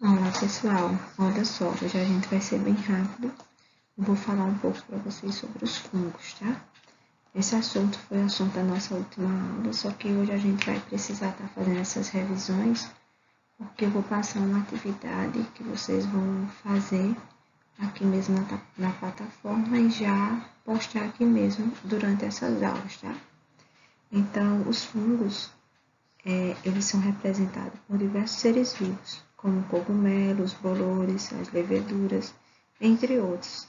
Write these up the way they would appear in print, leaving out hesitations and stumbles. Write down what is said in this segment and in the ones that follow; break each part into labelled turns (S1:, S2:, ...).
S1: Olá pessoal, olha só, hoje a gente vai ser bem rápido. Eu vou falar um pouco para vocês sobre os fungos, tá? Esse assunto foi assunto da nossa última aula, só que hoje a gente vai precisar estar fazendo essas revisões, porque eu vou passar uma atividade que vocês vão fazer aqui mesmo na plataforma e já postar aqui mesmo durante essas aulas, tá? Então, os fungos, eles são representados por diversos seres vivos, como cogumelos, bolores, as leveduras, entre outros.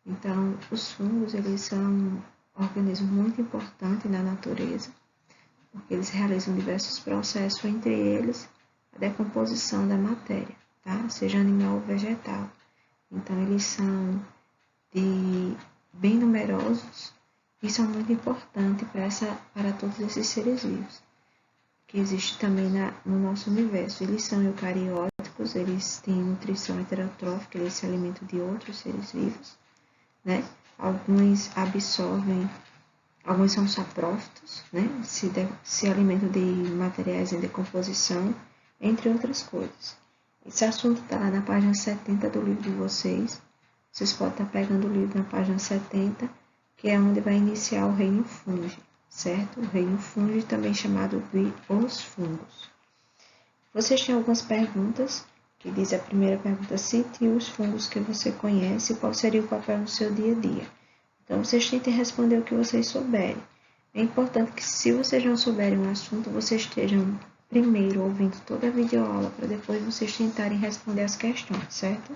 S1: Então, os fungos, eles são um organismo muito importante na natureza, porque eles realizam diversos processos, entre eles a decomposição da matéria, tá? Seja animal ou vegetal. Então, eles são bem numerosos e são muito importantes para todos esses seres vivos que existe também no nosso universo. Eles são eucarióticos, eles têm nutrição heterotrófica, eles se alimentam de outros seres vivos, né? Alguns absorvem, alguns são saprófitos, né? Se alimentam de materiais em decomposição, entre outras coisas. Esse assunto está lá na página 70 do livro de vocês. Vocês podem estar pegando o livro na página 70, que é onde vai iniciar o reino fungi, certo? O reino fungi, também chamado de os fungos. Vocês têm algumas perguntas, que diz a primeira pergunta: cite os fungos que você conhece e qual seria o papel no seu dia a dia. Então, vocês tentem responder o que vocês souberem. É importante que, se vocês não souberem um assunto, vocês estejam primeiro ouvindo toda a videoaula, para depois vocês tentarem responder as questões, certo?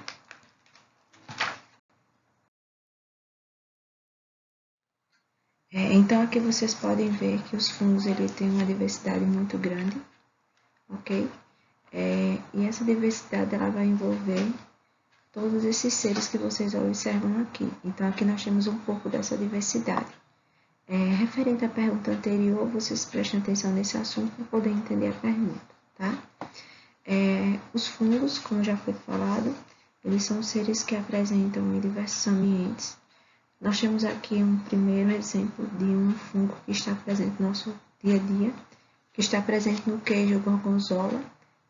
S1: Então, aqui vocês podem ver que os fungos têm uma diversidade muito grande, ok? E essa diversidade ela vai envolver todos esses seres que vocês observam aqui. Então, aqui nós temos um pouco dessa diversidade. Referente à pergunta anterior, vocês prestem atenção nesse assunto para poder entender a pergunta, tá? Os fungos, como já foi falado, eles são seres que apresentam em diversos ambientes. Nós temos aqui um primeiro exemplo de um fungo que está presente no nosso dia a dia, que está presente no queijo gorgonzola.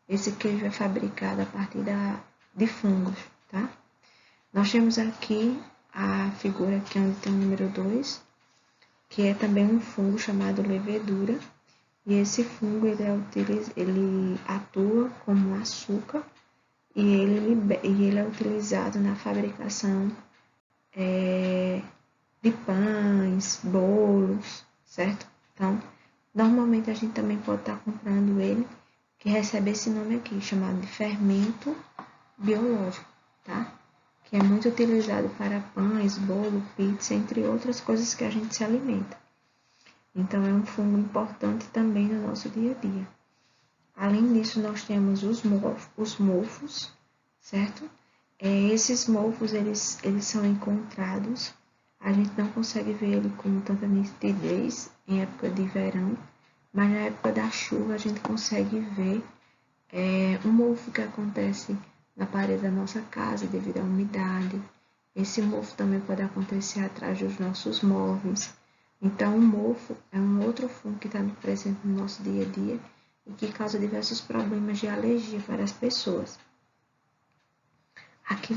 S1: Esse queijo é fabricado a partir de fungos, tá? Nós temos aqui a figura aqui onde tem o número 2, que é também um fungo chamado levedura. E esse fungo ele atua como açúcar e ele é utilizado na fabricação de pães, bolos, certo? Então, normalmente a gente também pode estar comprando ele, que recebe esse nome aqui, chamado de fermento biológico, tá? Que é muito utilizado para pães, bolo, pizza, entre outras coisas que a gente se alimenta. Então, é um fungo importante também no nosso dia a dia. Além disso, nós temos os mofos, certo? Esses mofos, eles são encontrados, a gente não consegue ver ele com tanta nitidez em época de verão, mas na época da chuva a gente consegue ver um mofo que acontece na parede da nossa casa devido à umidade. Esse mofo também pode acontecer atrás dos nossos móveis. Então, o mofo é um outro fungo que está presente no nosso dia a dia e que causa diversos problemas de alergia para as pessoas. Aqui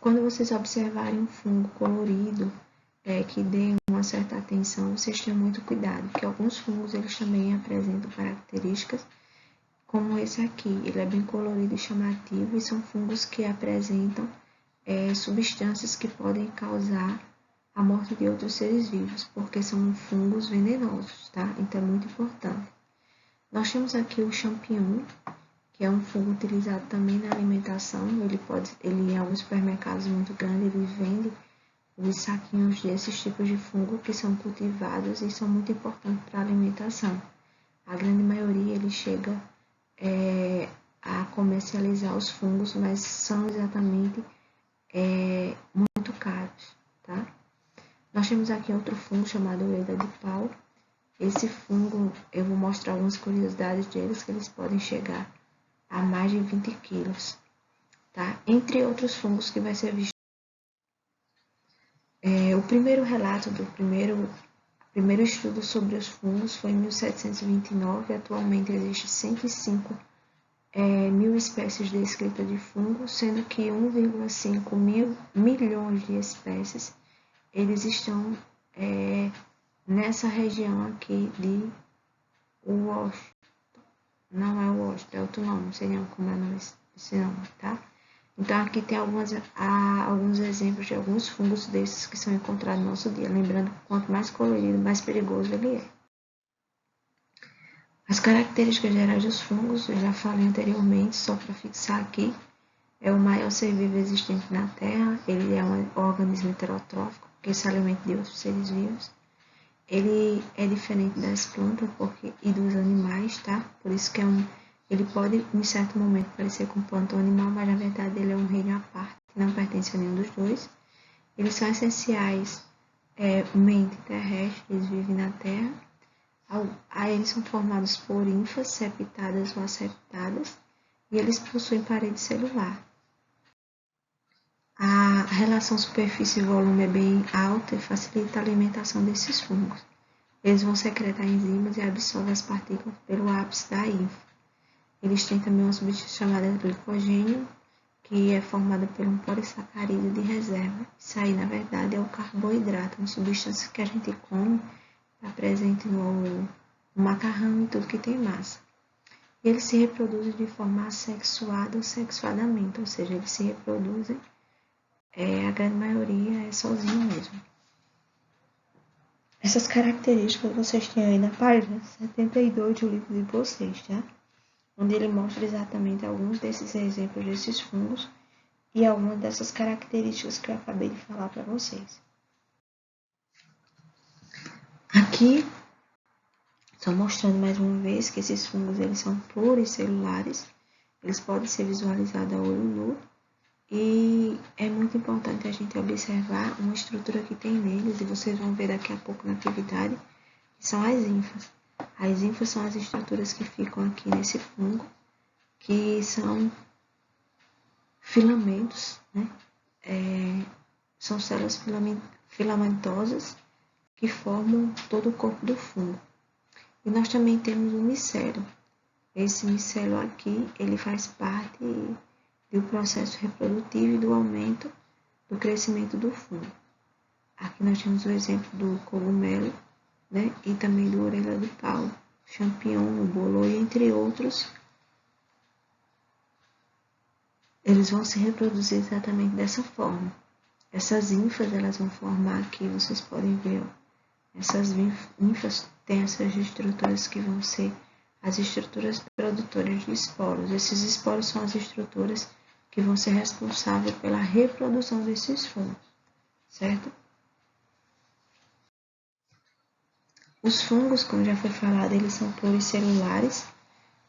S1: quando vocês observarem um fungo colorido, que dê uma certa atenção, vocês tenham muito cuidado, porque alguns fungos eles também apresentam características como esse aqui. Ele é bem colorido e chamativo e são fungos que apresentam substâncias que podem causar a morte de outros seres vivos, porque são fungos venenosos, tá? Então é muito importante. Nós temos aqui o champignon, que é um fungo utilizado também na alimentação. Ele em alguns supermercados muito grandes, ele vende os saquinhos desses tipos de fungo que são cultivados e são muito importantes para a alimentação. A grande maioria ele chega a comercializar os fungos, mas são exatamente muito caros, tá? Nós temos aqui outro fungo chamado orelha de pau. Esse fungo, eu vou mostrar algumas curiosidades deles, que eles podem chegar a mais de 20 quilos, tá? Entre outros fungos que vai ser visto. O primeiro relato primeiro estudo sobre os fungos foi em 1729, atualmente existem 105 1.000 espécies descritas de fungos, sendo que 1,5 milhões de espécies eles estão nessa região aqui de Washington. Não é Washington, é outro nome, não sei nem como é o nome desse nome, tá? Então aqui tem alguns exemplos de alguns fungos desses que são encontrados no nosso dia. Lembrando que quanto mais colorido, mais perigoso ele é. As características gerais dos fungos, eu já falei anteriormente, só para fixar aqui, é o maior ser vivo existente na Terra, ele é um organismo heterotrófico, que se alimenta de outros seres vivos. Ele é diferente das plantas e dos animais, tá? Por isso que ele pode, em certo momento, parecer com planta ou animal, mas na verdade ele é um reino à parte, não pertence a nenhum dos dois. Eles são essenciais, mente terrestres, vivem na Terra. Aí eles são formados por ínfas, septadas ou asseptadas, e eles possuem parede celular. A relação superfície e volume é bem alta e facilita a alimentação desses fungos. Eles vão secretar enzimas e absorvem as partículas pelo ápice da ínfa. Eles têm também uma substância chamada glicogênio, que é formada por um polissacarídeo de reserva. Isso aí, na verdade, é o carboidrato, uma substância que a gente come, está presente no macarrão e tudo que tem massa. E eles se reproduzem de forma assexuada ou sexuadamente, ou seja, eles se reproduzem, a grande maioria é sozinho mesmo. Essas características vocês têm aí na página 72 do livro de vocês, tá? Onde ele mostra exatamente alguns desses exemplos desses fungos e algumas dessas características que eu acabei de falar para vocês. Aqui, só mostrando mais uma vez que esses fungos eles são pluricelulares, eles podem ser visualizados a olho nu e é muito importante a gente observar uma estrutura que tem neles e vocês vão ver daqui a pouco na atividade, que são as ínfas. As ínfas são as estruturas que ficam aqui nesse fungo, que são filamentos, né? São células filamentosas que formam todo o corpo do fungo. E nós também temos um micélio. Esse micélio aqui, ele faz parte do processo reprodutivo e do aumento do crescimento do fungo. Aqui nós temos o exemplo do cogumelo, né? E também do orelha do pau, champignon, o bolor, entre outros. Eles vão se reproduzir exatamente dessa forma. Essas ínfas, elas vão formar aqui, vocês podem ver, ó, essas ínfas têm essas estruturas que vão ser as estruturas produtoras de esporos. Esses esporos são as estruturas que vão ser responsáveis pela reprodução desses fungos, certo? Os fungos, como já foi falado, eles são pluricelulares,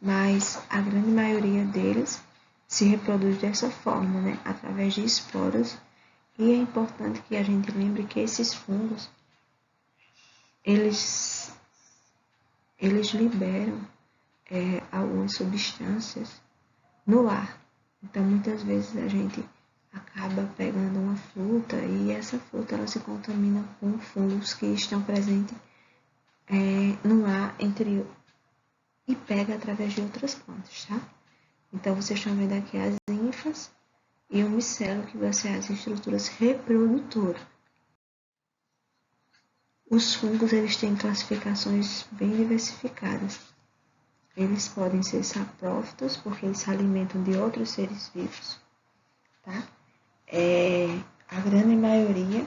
S1: mas a grande maioria deles se reproduz dessa forma, né? Através de esporos. E é importante que a gente lembre que esses fungos, eles liberam algumas substâncias no ar. Então, muitas vezes a gente acaba pegando uma fruta e essa fruta ela se contamina com fungos que estão presentes no ar e pega através de outras plantas, tá? Então, vocês estão vendo aqui as ínfas e o micélio, que vai ser as estruturas reprodutoras. Os fungos, eles têm classificações bem diversificadas. Eles podem ser saprófitos, porque eles se alimentam de outros seres vivos, tá? A grande maioria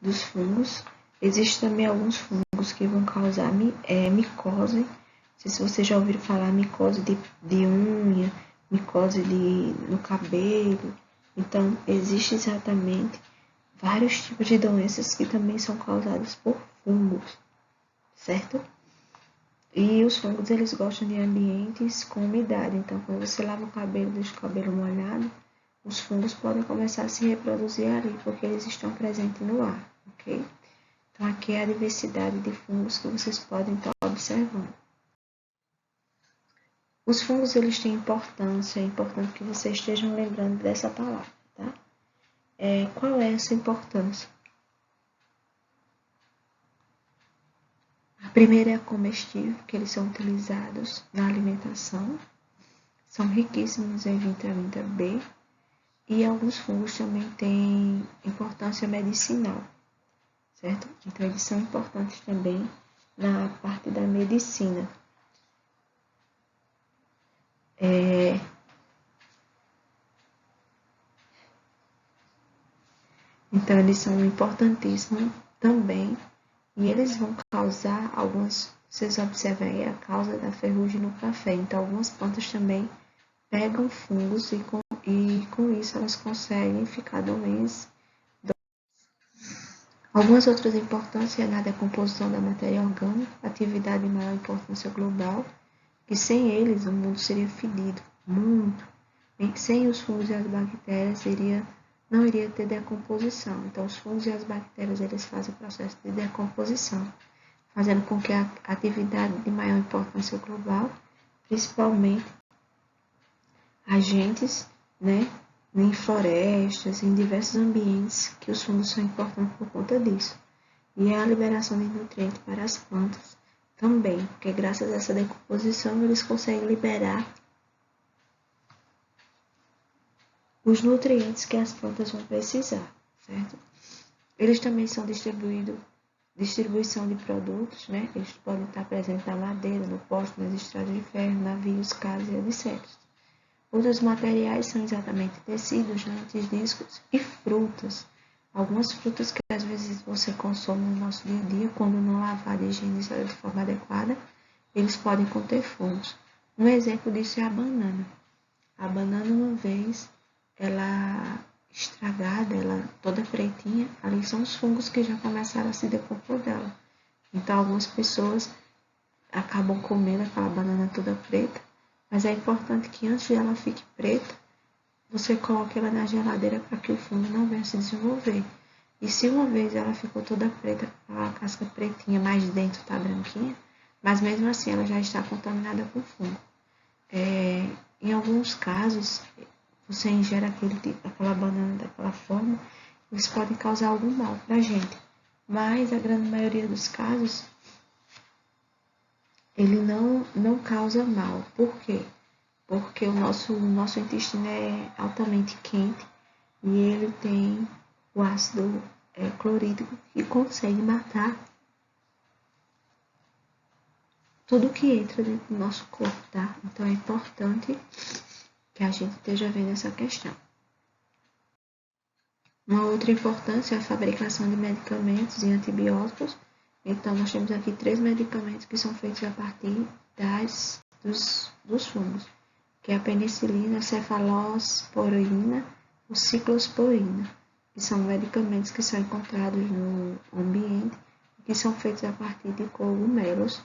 S1: dos fungos, existem também alguns fungos que vão causar micose. Não sei se vocês já ouviram falar micose de unha, micose no cabelo. Então, existem exatamente vários tipos de doenças que também são causadas por fungos, certo? E os fungos, eles gostam de ambientes com umidade. Então, quando você lava o cabelo, deixa o cabelo molhado, os fungos podem começar a se reproduzir ali, porque eles estão presentes no ar, ok? Então, aqui é a diversidade de fungos que vocês podem estar observando. Os fungos, eles têm importância, é importante que vocês estejam lembrando dessa palavra, tá? Qual é essa importância? A primeira é a comestível, que eles são utilizados na alimentação, são riquíssimos em vitamina B e alguns fungos também têm importância medicinal, certo? Então, eles são importantes também na parte da medicina. Então, eles são importantíssimos também e eles vão causar algumas, vocês observam aí a causa da ferrugem no café. Então, algumas plantas também pegam fungos e com isso elas conseguem ficar doentes. Algumas outras importâncias é na decomposição da matéria orgânica, atividade de maior importância global, que sem eles o mundo seria fedido, muito. Sem os fungos e as bactérias não iria ter decomposição. Então, os fungos e as bactérias eles fazem o processo de decomposição, fazendo com que a atividade de maior importância global, principalmente agentes, né, em florestas, em diversos ambientes, que os fungos são importantes por conta disso. E a liberação de nutrientes para as plantas também, porque graças a essa decomposição eles conseguem liberar os nutrientes que as plantas vão precisar, certo? Eles também são distribuição de produtos, né? Eles podem estar presentes na madeira, no poste, nas estradas de ferro, navios, casas e etc. Outros materiais são exatamente tecidos, lentes, discos e frutas. Algumas frutas que às vezes você consome no nosso dia a dia, quando não lavada e higienizada de forma adequada, eles podem conter fungos. Um exemplo disso é a banana. A banana, uma vez ela estragada, ela toda pretinha, ali são os fungos que já começaram a se decompor dela. Então, algumas pessoas acabam comendo aquela banana toda preta, mas é importante que antes de ela fique preta, você coloque ela na geladeira para que o fungo não venha se desenvolver. E se uma vez ela ficou toda preta, a casca pretinha, mas dentro está branquinha, mas mesmo assim ela já está contaminada com fungo. Em alguns casos, você ingere aquela banana daquela forma, eles podem causar algum mal para a gente. Mas a grande maioria dos casos, ele não causa mal. Por quê? Porque o nosso intestino é altamente quente e ele tem o ácido clorídrico que consegue matar tudo que entra dentro do nosso corpo, tá? Então é importante que a gente esteja vendo essa questão. Uma outra importância é a fabricação de medicamentos e antibióticos. Então, nós temos aqui 3 medicamentos que são feitos a partir dos fungos, que é a penicilina, a cefalosporina, e a ciclosporina, que são medicamentos que são encontrados no ambiente e que são feitos a partir de cogumelos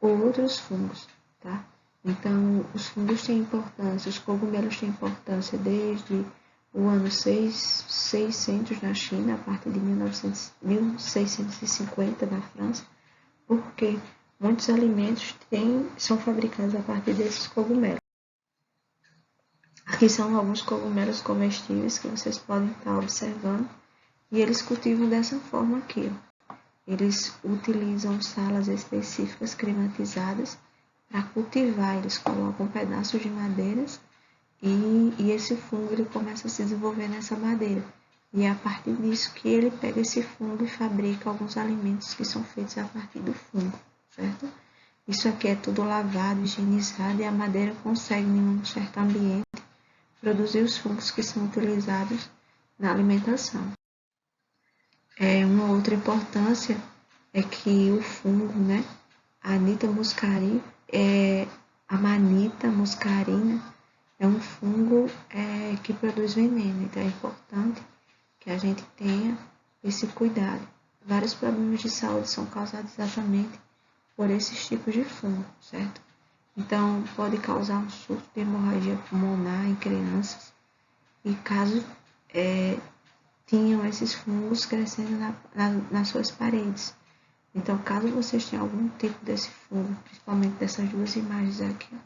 S1: ou outros fungos, tá? Então, os fungos têm importância, os cogumelos têm importância desde o ano 600 na China, a partir de 1650 na França, porque muitos alimentos são fabricados a partir desses cogumelos. Aqui são alguns cogumelos comestíveis que vocês podem estar observando, e eles cultivam dessa forma aqui. Eles utilizam salas específicas climatizadas para cultivar, eles colocam pedaços de madeiras e esse fungo ele começa a se desenvolver nessa madeira. E é a partir disso que ele pega esse fungo e fabrica alguns alimentos que são feitos a partir do fungo, certo? Isso aqui é tudo lavado, higienizado e a madeira consegue, em um certo ambiente, produzir os fungos que são utilizados na alimentação. Uma outra importância é que o fungo, né, a Amanita muscarina, é um fungo que produz veneno, então é importante que a gente tenha esse cuidado. Vários problemas de saúde são causados exatamente por esses tipos de fungo, certo? Então, pode causar um surto de hemorragia pulmonar em crianças e caso tinham esses fungos crescendo nas suas paredes. Então, caso vocês tenham algum tipo desse fungo, principalmente dessas duas imagens aqui,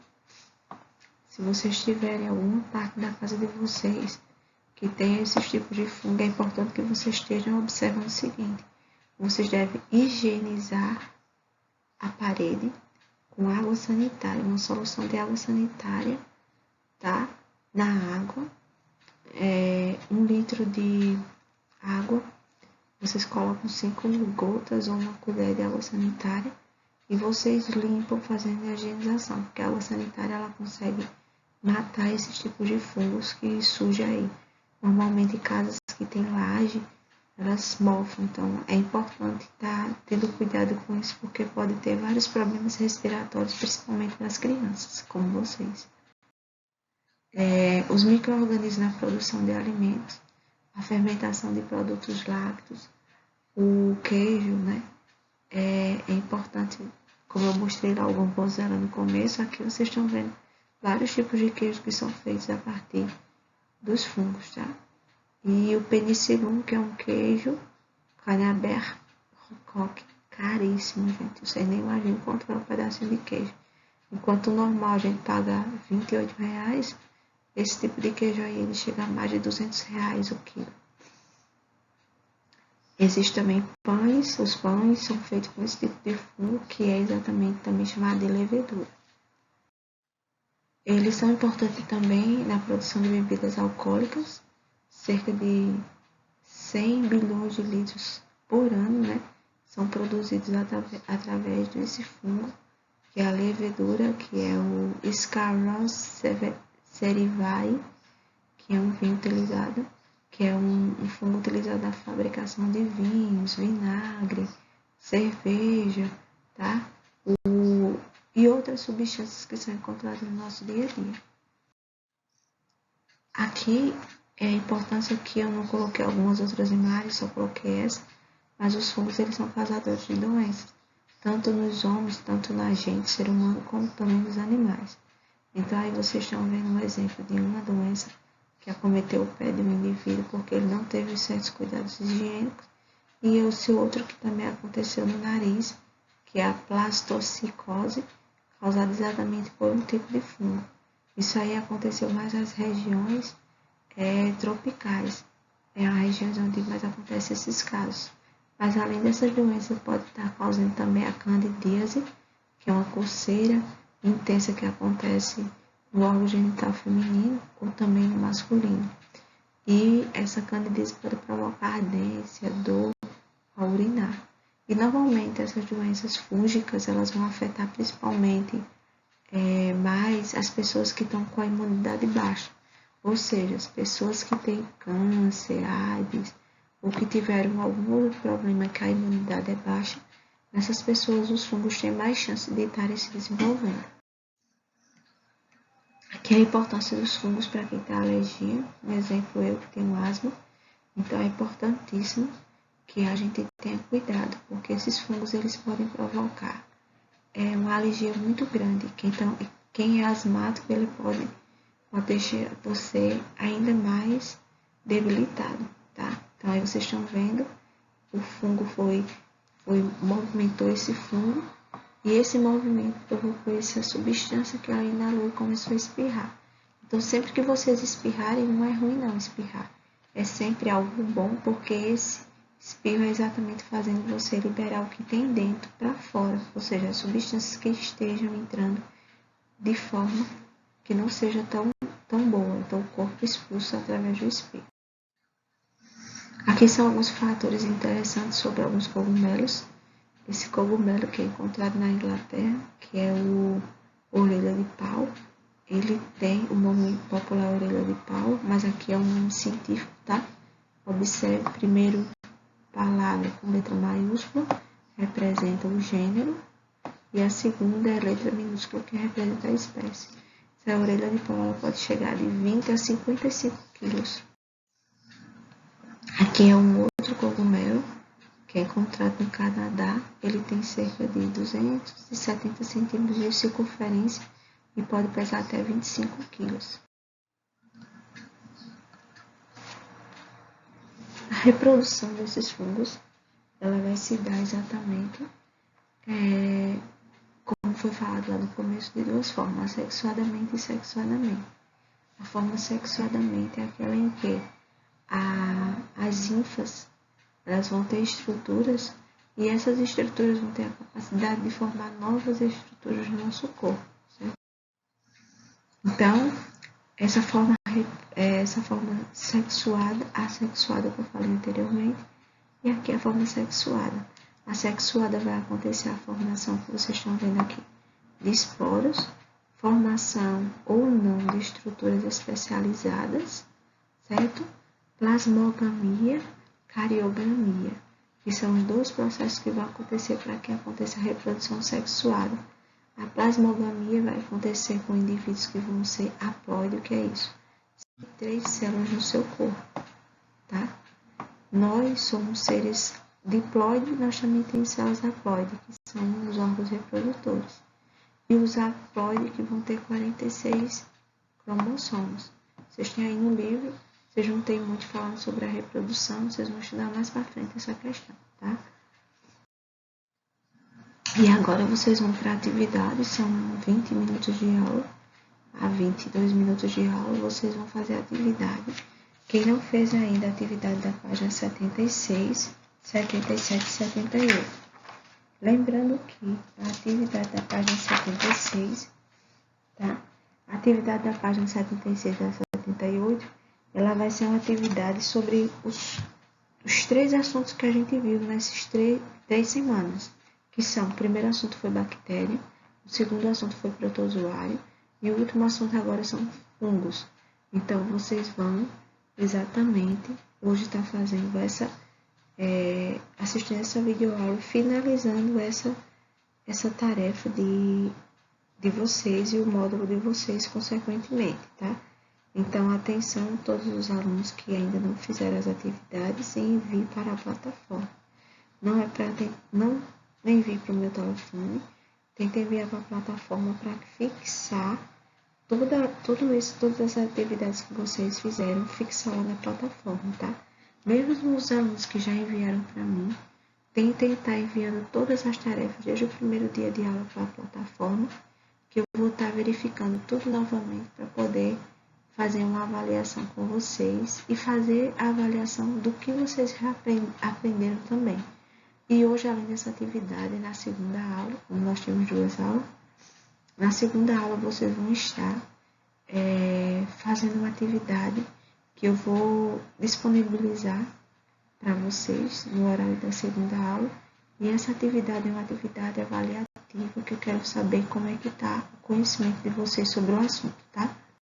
S1: se vocês tiverem alguma parte da casa de vocês que tenha esses tipos de fungo, é importante que vocês estejam observando o seguinte: vocês devem higienizar a parede com água sanitária, uma solução de água sanitária tá? Na água, 1 litro de água, vocês colocam 5 gotas ou 1 colher de água sanitária e vocês limpam fazendo a higienização, porque a água sanitária ela consegue matar esses tipos de fungos que surgem aí. Normalmente casas que tem laje, elas mofam, então é importante estar tendo cuidado com isso, porque pode ter vários problemas respiratórios, principalmente nas crianças, como vocês. Os micro-organismos na produção de alimentos, a fermentação de produtos lácteos, o queijo, né? É importante, como eu mostrei lá o gorgonzola no começo, aqui vocês estão vendo vários tipos de queijos que são feitos a partir dos fungos, tá? E o penicillium, que é um queijo Canabert Roquefort, caríssimo, gente. Vocês nem imaginam quanto é um pedacinho de queijo. Enquanto o normal a gente paga R$ 28, esse tipo de queijo aí ele chega a mais de R$ 200 o quilo. Existem também pães, os pães são feitos com esse tipo de fungo, que é exatamente também chamado de levedura. Eles são importantes também na produção de bebidas alcoólicas, cerca de 100 bilhões de litros por ano, né? São produzidos através desse fungo, que é a levedura, que é o Scaurus cerevisiae, que é um vinho utilizado, que é um fungo utilizado na fabricação de vinhos, vinagre, cerveja, tá? E outras substâncias que são encontradas no nosso dia a dia. Aqui é a importância que eu não coloquei algumas outras imagens, só coloquei essa, mas os fungos eles são causadores de doenças, tanto nos homens, tanto na gente, ser humano, como também nos animais. Então aí vocês estão vendo um exemplo de uma doença que acometeu o pé de um indivíduo porque ele não teve certos cuidados higiênicos, e esse outro que também aconteceu no nariz, que é a plastocicose, causada exatamente por um tipo de fungo. Isso aí aconteceu mais nas regiões tropicais, é a região onde mais acontecem esses casos. Mas além dessas doenças, pode estar causando também a candidíase, que é uma coceira intensa que acontece no órgão genital feminino ou também no masculino. E essa candidíase pode provocar ardência, dor ao urinar. E normalmente essas doenças fúngicas elas vão afetar principalmente mais as pessoas que estão com a imunidade baixa, ou seja, as pessoas que têm câncer, AIDS, ou que tiveram algum outro problema que a imunidade é baixa, nessas pessoas os fungos têm mais chance de estarem se desenvolvendo. Aqui é a importância dos fungos para quem tem alergia, por exemplo, eu que tenho asma, então é importantíssimo que a gente tenha cuidado, porque esses fungos eles podem provocar uma alergia muito grande. Quem é asmático ele pode deixar você ainda mais debilitado, tá? Então aí vocês estão vendo, o fungo movimentou esse fungo e esse movimento provocou essa substância que ela inalou e começou a espirrar. Então sempre que vocês espirrarem, não é ruim não espirrar, é sempre algo bom, porque esse espirro é exatamente fazendo você liberar o que tem dentro para fora, ou seja, as substâncias que estejam entrando de forma que não seja tão boa, então o corpo expulsa através do espirro. Aqui são alguns fatores interessantes sobre alguns cogumelos. Esse cogumelo que é encontrado na Inglaterra, que é o orelha de pau, ele tem o nome popular orelha de pau, mas aqui é um nome científico, tá? Observe primeiro palavra com letra maiúscula, representa o gênero, e a segunda é a letra minúscula, que representa a espécie. Essa orelha de pau pode chegar de 20 a 55 quilos. Aqui é um outro cogumelo, que é encontrado no Canadá. Ele tem cerca de 270 centímetros de circunferência e pode pesar até 25 quilos. A reprodução desses fungos ela vai se dar exatamente como foi falado lá no começo, de duas formas, sexuadamente e sexuadamente. A forma sexuadamente é aquela em que as ínfas elas vão ter estruturas e essas estruturas vão ter a capacidade de formar novas estruturas no nosso corpo, certo? Então, essa forma sexuada, assexuada que eu falei anteriormente, e aqui a forma sexuada. A sexuada vai acontecer a formação que vocês estão vendo aqui de esporos, formação ou não de estruturas especializadas, certo? Plasmogamia, cariogamia, que são os dois processos que vão acontecer para que aconteça a reprodução sexuada. A plasmogamia vai acontecer com indivíduos que vão ser haploide, o que é isso? 3 células no seu corpo, tá? Nós somos seres diploide, nós também temos células haploide, que são os órgãos reprodutores. E os haploide que vão ter 46 cromossomos. Vocês têm aí no livro, vocês não têm muito falando sobre a reprodução, vocês vão estudar mais para frente essa questão, tá? E agora vocês vão para a atividade, são 20 minutos de aula, a 22 minutos de aula, vocês vão fazer a atividade. Quem não fez ainda a atividade da página 76, 77 e 78. Lembrando que a atividade da página 76, tá? A atividade da página 76 a 78, ela vai ser uma atividade sobre os 3 assuntos que a gente viu nessas 3 semanas, que são, o primeiro assunto foi bactéria, o segundo assunto foi protozoário, e o último assunto agora são fungos. Então, vocês vão exatamente hoje estar fazendo assistindo essa videoaula, finalizando essa tarefa de vocês e o módulo de vocês consequentemente, tá? Então, atenção todos os alunos que ainda não fizeram as atividades e envie para a plataforma. Não envie para o meu telefone, tente enviar para a plataforma para fixar todas as atividades que vocês fizeram, fixar lá na plataforma, tá? Mesmo os alunos que já enviaram para mim, tentem estar enviando todas as tarefas desde o primeiro dia de aula para a plataforma, que eu vou estar verificando tudo novamente para poder fazer uma avaliação com vocês e fazer a avaliação do que vocês já aprenderam também. E hoje, além dessa atividade, na segunda aula, como nós temos 2 aulas, na segunda aula vocês vão estar fazendo uma atividade que eu vou disponibilizar para vocês no horário da segunda aula. E essa atividade é uma atividade avaliativa que eu quero saber como é que está o conhecimento de vocês sobre o assunto, tá?